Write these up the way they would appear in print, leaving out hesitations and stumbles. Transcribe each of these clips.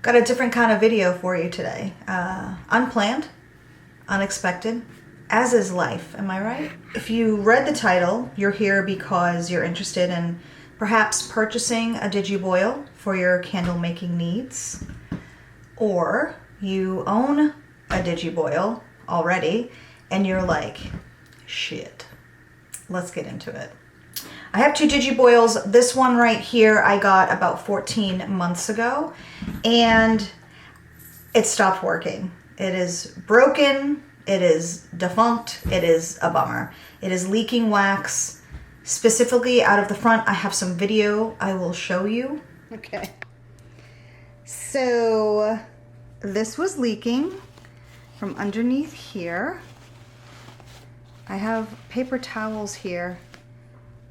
Got a different kind of video for you today. Unplanned, unexpected, as is life, am I right? If you read the title, you're here because you're interested in perhaps purchasing a Digiboil for your candle making needs, or you own a Digiboil already and you're like, shit, let's get into it. I have two Digiboils. This one right here I got about 14 months ago and it stopped working. It is broken, it is defunct, it is a bummer. It is leaking wax, specifically out of the front. I have some video I will show you. Okay. So this was leaking from underneath here. I have paper towels here.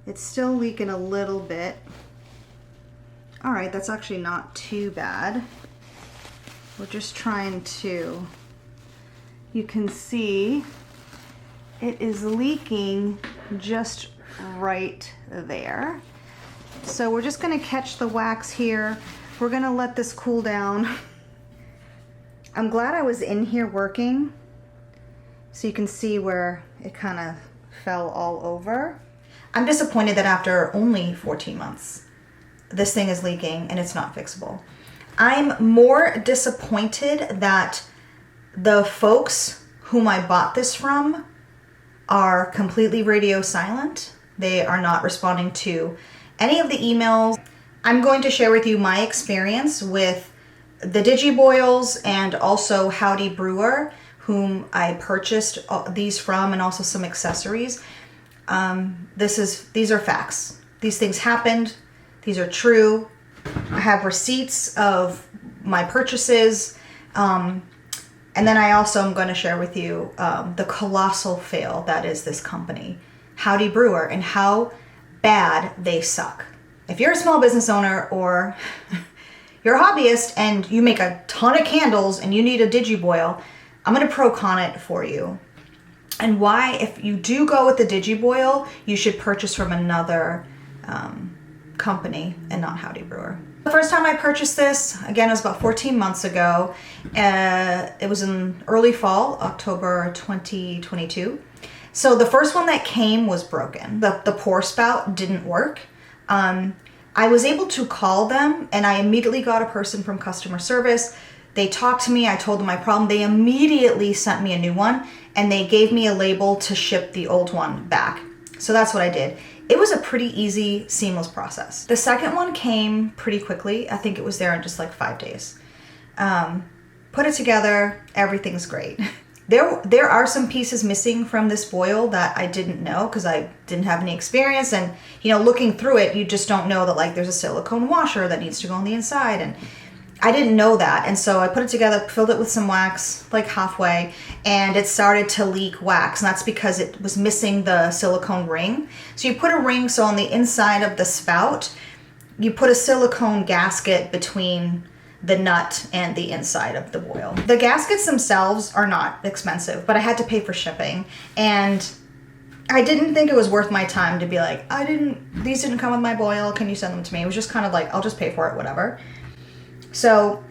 It's still leaking a little bit. All right, that's actually not too bad. We're just trying to, you can see it is leaking just right there. So we're just gonna catch the wax here. We're gonna let this cool down. I'm glad I was in here working so you can see where it kind of fell all over. I'm disappointed that after only 14 months, this thing is leaking and it's not fixable. I'm more disappointed that the folks whom I bought this from are completely radio silent. They are not responding to any of the emails. I'm going to share with you my experience with the Digiboils and also Howdy Brewer, whom I purchased these from, and also some accessories. These are facts. These things happened. These are true. I have receipts of my purchases. And then I also am going to share with you the colossal fail that is this company, Howdy Brewer, and how bad they suck. If you're a small business owner or you're a hobbyist and you make a ton of candles and you need a Digiboil, I'm going to pro-con it for you. And why, if you do go with the Digiboil, you should purchase from another company and not Howdy Brewer. The first time I purchased this, again, it was about 14 months ago. It was in early fall, October 2022. So the first one that came was broken. The pour spout didn't work. I was able to call them and I immediately got a person from customer service. They talked to me, I told them my problem. They immediately sent me a new one and they gave me a label to ship the old one back. So that's what I did. It was a pretty easy, seamless process. The second one came pretty quickly. I think it was there in just like 5 days. Put it together, everything's great. There are some pieces missing from this boil that I didn't know because I didn't have any experience, and you know, looking through it, you just don't know that like there's a silicone washer that needs to go on the inside, and I didn't know that. And so I put it together, filled it with some wax like halfway, and it started to leak wax, and that's because it was missing the silicone ring. So you put a ring, so on the inside of the spout, you put a silicone gasket between the nut and the inside of the boil. The gaskets themselves are not expensive, but I had to pay for shipping, and I didn't think it was worth my time to be like, these didn't come with my boil, can you send them to me? It was just kind of like, I'll just pay for it, whatever. So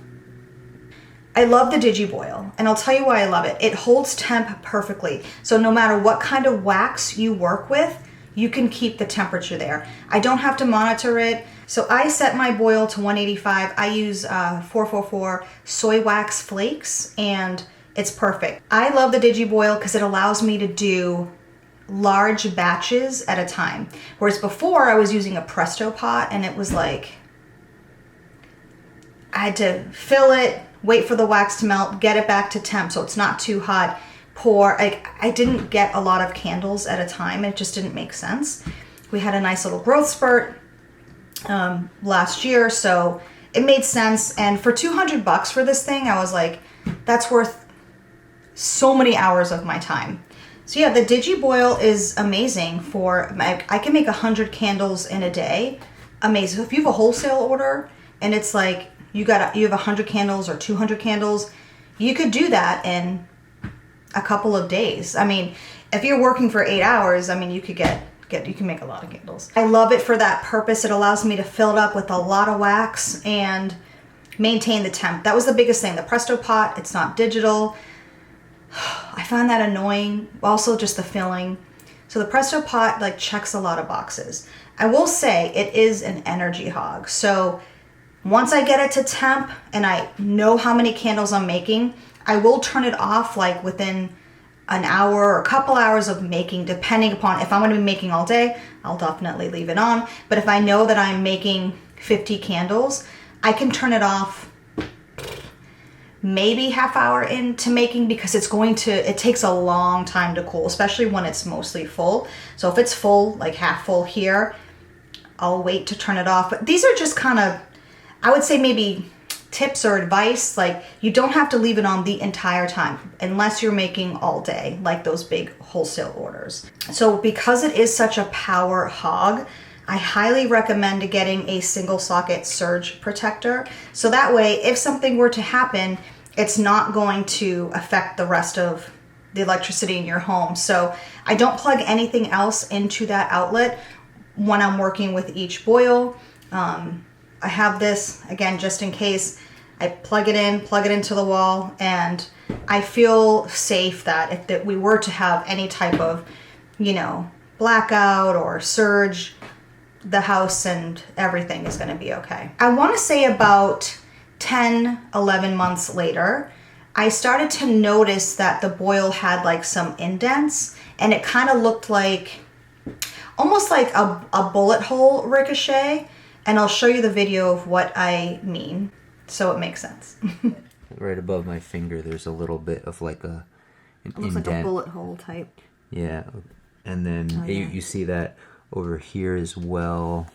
I love the Digiboil, and I'll tell you why I love it. It holds temp perfectly. So no matter what kind of wax you work with, you can keep the temperature there. I don't have to monitor it. So I set my boil to 185. I use 444 soy wax flakes, and it's perfect. I love the Digiboil because it allows me to do large batches at a time. Whereas before I was using a Presto pot, and it was like, I had to fill it, wait for the wax to melt, get it back to temp so it's not too hot, pour. I didn't get a lot of candles at a time. It just didn't make sense. We had a nice little growth spurt last year, so it made sense. And for $200 for this thing, I was like, that's worth so many hours of my time. So yeah, the Digiboil is amazing for, I can make 100 candles in a day. Amazing. So if you have a wholesale order and it's like, you have 100 candles or 200 candles, you could do that in a couple of days. I mean, if you're working for 8 hours, I mean, you could you can make a lot of candles. I love it for that purpose. It allows me to fill it up with a lot of wax, and maintain the temp. That was the biggest thing. The Presto pot, it's not digital. I found that annoying. Also just the filling. So the Presto pot like checks a lot of boxes. I will say it is an energy hog. So once I get it to temp and I know how many candles I'm making, I will turn it off like within an hour or a couple hours of making, depending upon if I'm going to be making all day, I'll definitely leave it on. But if I know that I'm making 50 candles, I can turn it off maybe half hour into making, because it takes a long time to cool, especially when it's mostly full. So if it's full, like half full here, I'll wait to turn it off. But these are just kind of, I would say maybe tips or advice. Like, you don't have to leave it on the entire time unless you're making all day, like those big wholesale orders. So because it is such a power hog, I highly recommend getting a single socket surge protector. So that way, if something were to happen, it's not going to affect the rest of the electricity in your home. So I don't plug anything else into that outlet when I'm working with each boil. I have this, again, just in case. I plug it into the wall, and I feel safe that if we were to have any type of, blackout or surge, the house and everything is going to be okay. I want to say about 10, 11 months later, I started to notice that the boil had like some indents, and it kind of looked like, almost like a bullet hole ricochet. And I'll show you the video of what I mean, so it makes sense. Right above my finger, there's a little bit of like an it looks indent. Like a bullet hole type. Yeah, and then you see that over here as well,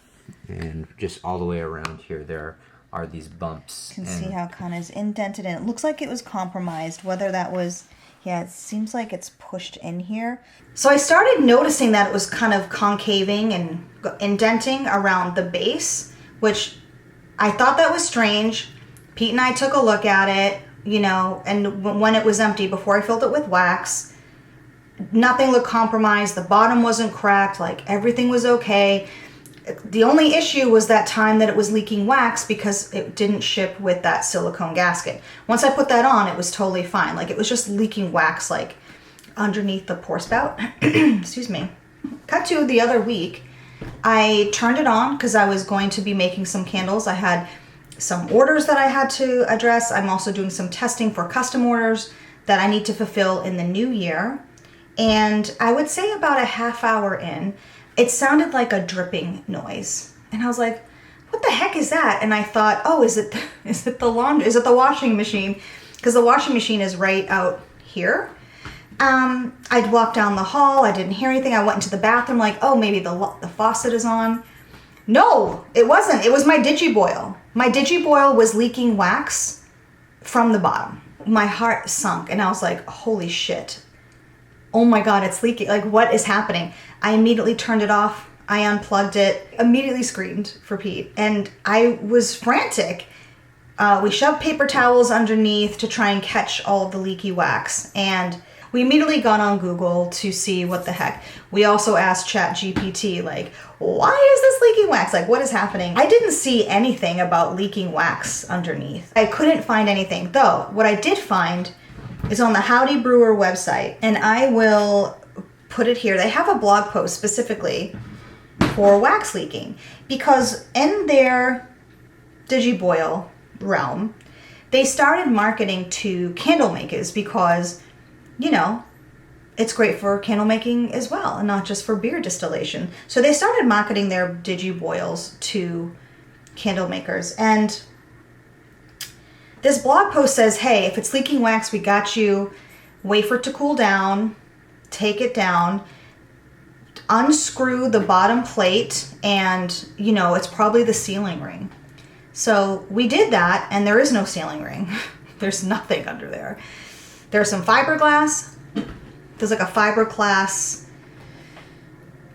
and just all the way around here there are these bumps. You can see how it kind of is indented, and it looks like it was compromised. Whether that was, it seems like it's pushed in here. So I started noticing that it was kind of concaving and indenting around the base, which I thought that was strange. Pete and I took a look at it, and when it was empty, before I filled it with wax, nothing looked compromised. The bottom wasn't cracked, like everything was okay. The only issue was that time that it was leaking wax because it didn't ship with that silicone gasket. Once I put that on, it was totally fine. Like, it was just leaking wax like underneath the pour spout. Excuse me. Cut to the other week, I turned it on because I was going to be making some candles. I had some orders that I had to address. I'm also doing some testing for custom orders that I need to fulfill in the new year. And I would say about a half hour in, it sounded like a dripping noise. And I was like, what the heck is that? And I thought, oh, is it the washing machine? Because the washing machine is right out here. I'd walked down the hall. I didn't hear anything. I went into the bathroom like, oh, maybe the faucet is on. No, it wasn't. It was my Digiboil. My Digiboil was leaking wax from the bottom. My heart sunk, and I was like, holy shit. Oh my God, it's leaking. Like, what is happening? I immediately turned it off. I unplugged it, immediately screamed for Pete, and I was frantic. We shoved paper towels underneath to try and catch all of the leaky wax, and we immediately got on Google to see what the heck. We also asked ChatGPT, like, why is this leaking wax? Like, what is happening? I didn't see anything about leaking wax underneath. I couldn't find anything, though. What I did find is on the Howdy Brewer website, and I will put it here. They have a blog post specifically for wax leaking, because in their Digiboil realm, they started marketing to candle makers because, it's great for candle making as well, and not just for beer distillation. So they started marketing their Digiboils to candle makers, and this blog post says, hey, if it's leaking wax, we got you. Wait for it to cool down, take it down, unscrew the bottom plate, and, it's probably the sealing ring. So we did that, and there is no sealing ring. There's nothing under there. There's some fiberglass. There's like a fiberglass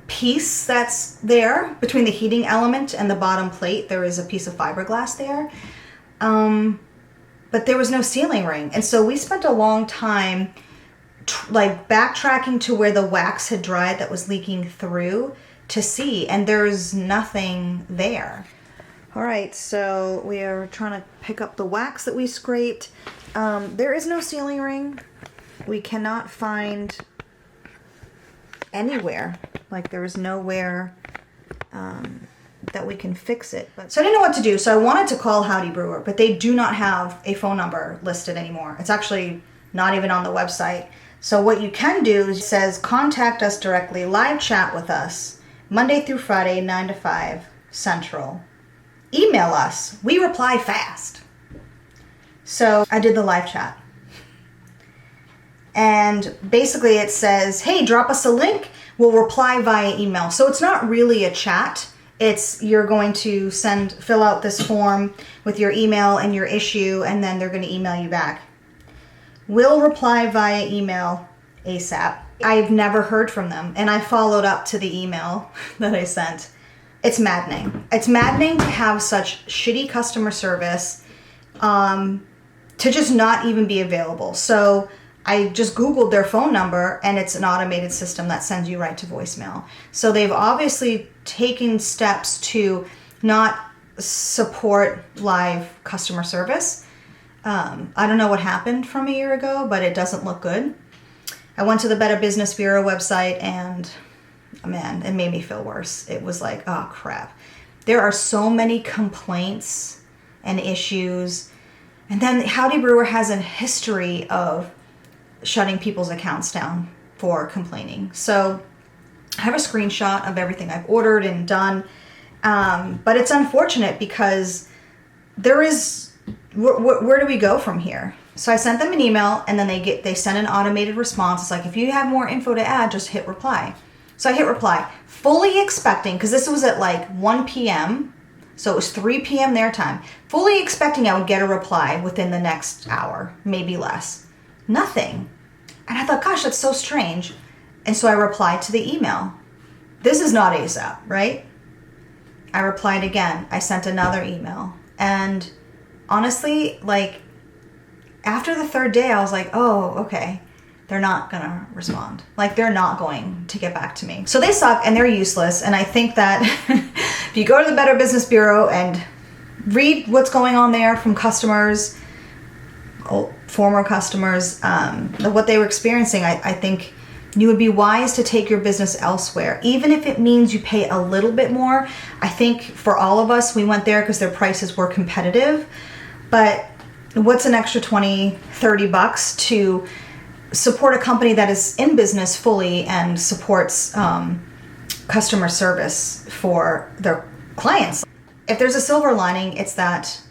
piece that's there between the heating element and the bottom plate. There is a piece of fiberglass there. But there was no sealing ring. And so we spent a long time backtracking to where the wax had dried that was leaking through to see, and there's nothing there. All right, so we are trying to pick up the wax that we scraped. There is no sealing ring. We cannot find anywhere. Like there is nowhere that we can fix it. So I didn't know what to do. So I wanted to call Howdy Brewer, but they do not have a phone number listed anymore. It's actually not even on the website. So what you can do is it says contact us directly, live chat with us, Monday through Friday, 9 to 5 Central. Email us. We reply fast. So I did the live chat. And basically it says, hey, drop us a link. We'll reply via email. So it's not really a chat. It's you're going to fill out this form with your email and your issue, and then they're going to email you back. We'll reply via email ASAP. I've never heard from them, and I followed up to the email that I sent. It's maddening. It's maddening to have such shitty customer service, to just not even be available. So I just Googled their phone number, and it's an automated system that sends you right to voicemail. So they've obviously taken steps to not support live customer service. I don't know what happened from a year ago, but it doesn't look good. I went to the Better Business Bureau website, and man, it made me feel worse. It was like, oh crap. There are so many complaints and issues. And then Howdy Brewer has a history of shutting people's accounts down for complaining. So I have a screenshot of everything I've ordered and done. But it's unfortunate because there is, where do we go from here? So I sent them an email, and then they send an automated response. It's like, if you have more info to add, just hit reply. So I hit reply, fully expecting, because this was at like 1 p.m., so it was 3 p.m. their time, fully expecting I would get a reply within the next hour, maybe less. Nothing. And I thought, gosh, that's so strange. And so I replied to the email. This is not ASAP, right? I replied again. I sent another email. And honestly, like, after the third day, I was like, oh, okay. They're not going to respond. Like, they're not going to get back to me. So they suck, and they're useless. And I think that if you go to the Better Business Bureau and read what's going on there from customers, former customers, what they were experiencing, I think you would be wise to take your business elsewhere. Even if it means you pay a little bit more. I think for all of us, we went there because their prices were competitive. But what's an extra 20, 30 bucks to support a company that is in business fully and supports customer service for their clients? If there's a silver lining, it's that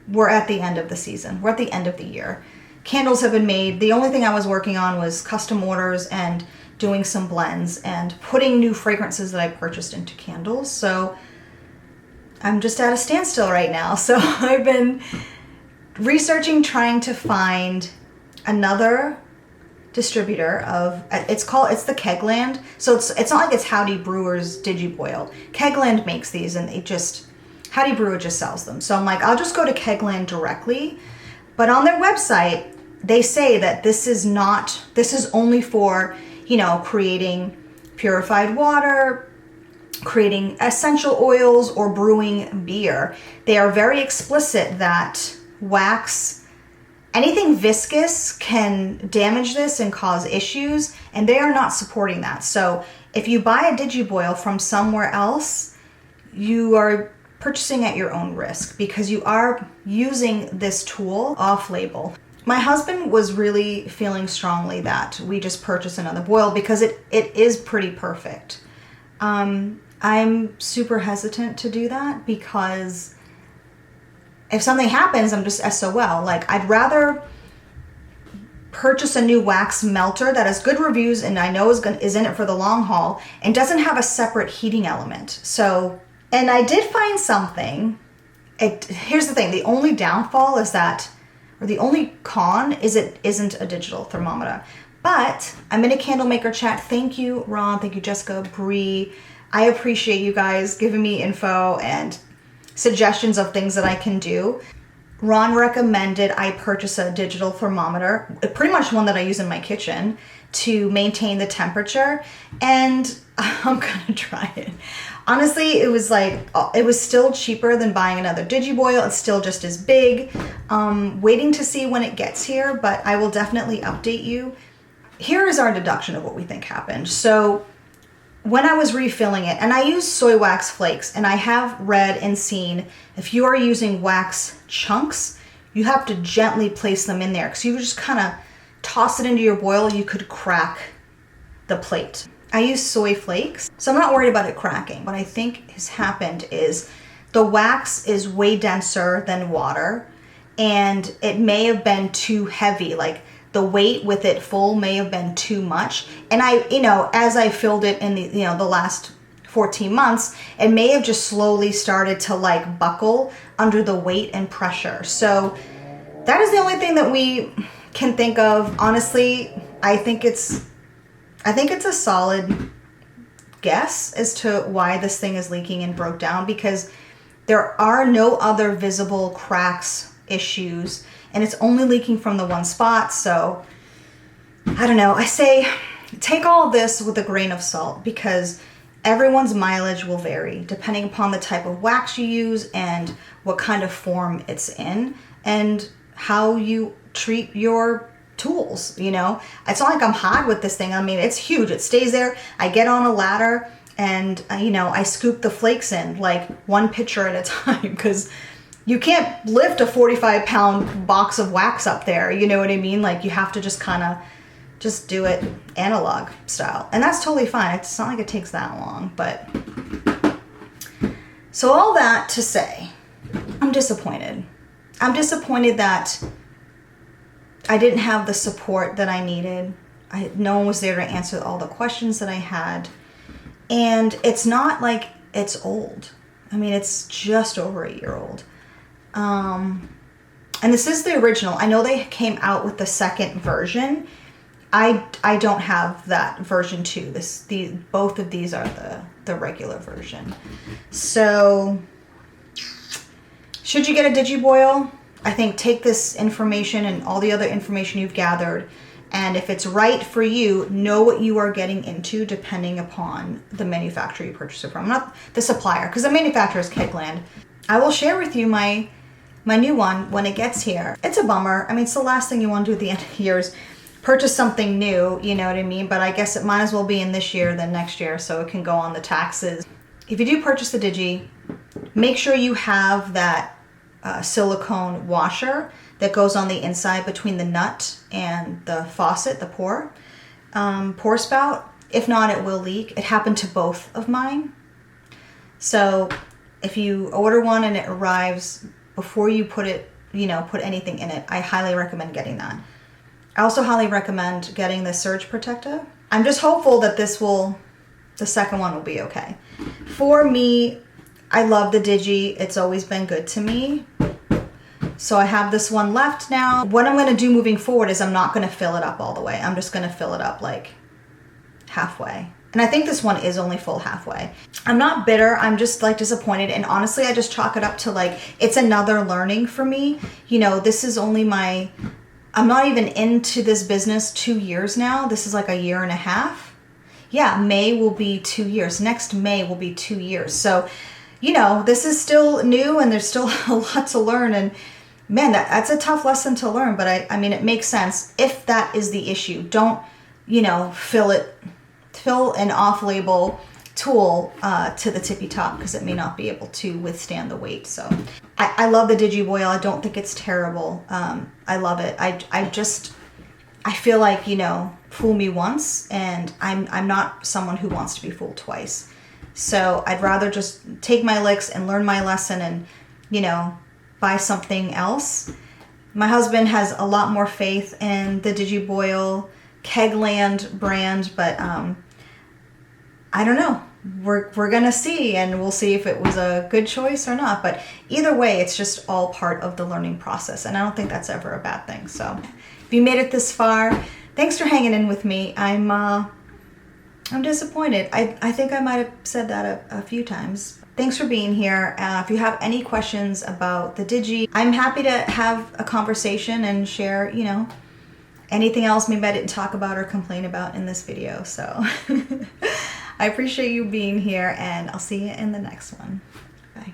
we're at the end of the season. We're at the end of the year. Candles have been made. The only thing I was working on was custom orders and doing some blends and putting new fragrances that I purchased into candles. So I'm just at a standstill right now. So I've been researching, trying to find another distributor of, it's the Kegland. So it's not like it's Howdy Brewer's Digiboil. Kegland makes these, and Howdy Brewer just sells them. So I'm like, I'll just go to Kegland directly. But on their website, they say that this is only for, creating purified water, creating essential oils, or brewing beer. They are very explicit that wax, anything viscous can damage this and cause issues, and they are not supporting that. So if you buy a Digiboil from somewhere else, you are purchasing at your own risk because you are using this tool off-label. My husband was really feeling strongly that we just purchase another boil because it is pretty perfect. I'm super hesitant to do that because if something happens, I'm just SOL. Like, I'd rather purchase a new wax melter that has good reviews and I know is in it for the long haul and doesn't have a separate heating element. So, and I did find something. Here's the thing. The only downfall is that, or the only con is it isn't a digital thermometer. But I'm in a candle maker chat. Thank you, Ron. Thank you, Jessica, Bree. I appreciate you guys giving me info and suggestions of things that I can do. Ron recommended I purchase a digital thermometer, pretty much one that I use in my kitchen, to maintain the temperature, and I'm gonna try it. Honestly, it was like, it was still cheaper than buying another Digiboil. It's still just as big. Waiting to see when it gets here, but I will definitely update you. Here is our deduction of what we think happened. So when I was refilling it, and I use soy wax flakes, and I have read and seen if you are using wax chunks, you have to gently place them in there because you just kind of toss it into your boil, you could crack the plate. I use soy flakes, so I'm not worried about it cracking. What I think has happened is the wax is way denser than water, and it may have been too heavy. Like the weight with it full may have been too much. And I, as I filled it in the, the last 14 months, it may have just slowly started to like buckle under the weight and pressure. So that is the only thing that we can think of. Honestly, I think it's a solid guess as to why this thing is leaking and broke down, because there are no other visible cracks, issues, and it's only leaking from the one spot. So I don't know. I say take all of this with a grain of salt, because everyone's mileage will vary depending upon the type of wax you use and what kind of form it's in and how you treat your tools. It's not like I'm hot with this thing. I mean, it's huge. It stays there. I get on a ladder and I scoop the flakes in like one pitcher at a time, because you can't lift a 45-pound box of wax up there. You know what I mean? Like you have to just kind of just do it analog style, and that's totally fine. It's not like it takes that long. But so all that to say, I'm disappointed. I'm disappointed that I didn't have the support that I needed. No one was there to answer all the questions that I had. And it's not like it's old. I mean, it's just over a year old. And this is the original. I know they came out with the second version. I don't have that version 2. Both of these are the regular version. So should you get a Digiboil, I think take this information and all the other information you've gathered, and if it's right for you, know what you are getting into depending upon the manufacturer you purchase it from, not the supplier, because the manufacturer is Kegland. I will share with you my new one when it gets here. It's a bummer. I mean, it's the last thing you want to do at the end of the year is purchase something new, you know what I mean? But I guess it might as well be in this year than next year, so it can go on the taxes. If you do purchase the Digi, make sure you have that silicone washer that goes on the inside between the nut and the faucet, the pour spout. If not, it will leak. It happened to both of mine. So if you order one and it arrives before you put anything in it, I highly recommend getting that. I also highly recommend getting the surge protector. I'm just hopeful that the second one will be okay. For me, I love the Digi. It's always been good to me. So I have this one left now. What I'm going to do moving forward is I'm not going to fill it up all the way. I'm just going to fill it up like halfway. And I think this one is only full halfway. I'm not bitter. I'm just like disappointed. And honestly, I just chalk it up to like, it's another learning for me. This is only I'm not even into this business 2 years now. This is like a year and a half. Yeah, May will be 2 years. Next May will be 2 years. So, this is still new and there's still a lot to learn. And man, that's a tough lesson to learn. But I mean, it makes sense if that is the issue. Don't, fill an off-label tool to the tippy top, because it may not be able to withstand the weight. So I love the Digiboil. I don't think it's terrible. I love it. I feel like, fool me once, and I'm not someone who wants to be fooled twice. So I'd rather just take my licks and learn my lesson and, buy something else. My husband has a lot more faith in the Digiboil Kegland brand, but I don't know. We're gonna see, and we'll see if it was a good choice or not. But either way, it's just all part of the learning process, and I don't think that's ever a bad thing. So if you made it this far, thanks for hanging in with me. I'm disappointed. I think I might have said that a few times. Thanks for being here. If you have any questions about the Digi, I'm happy to have a conversation and share, anything else maybe I didn't talk about or complain about in this video. So I appreciate you being here, and I'll see you in the next one. Bye.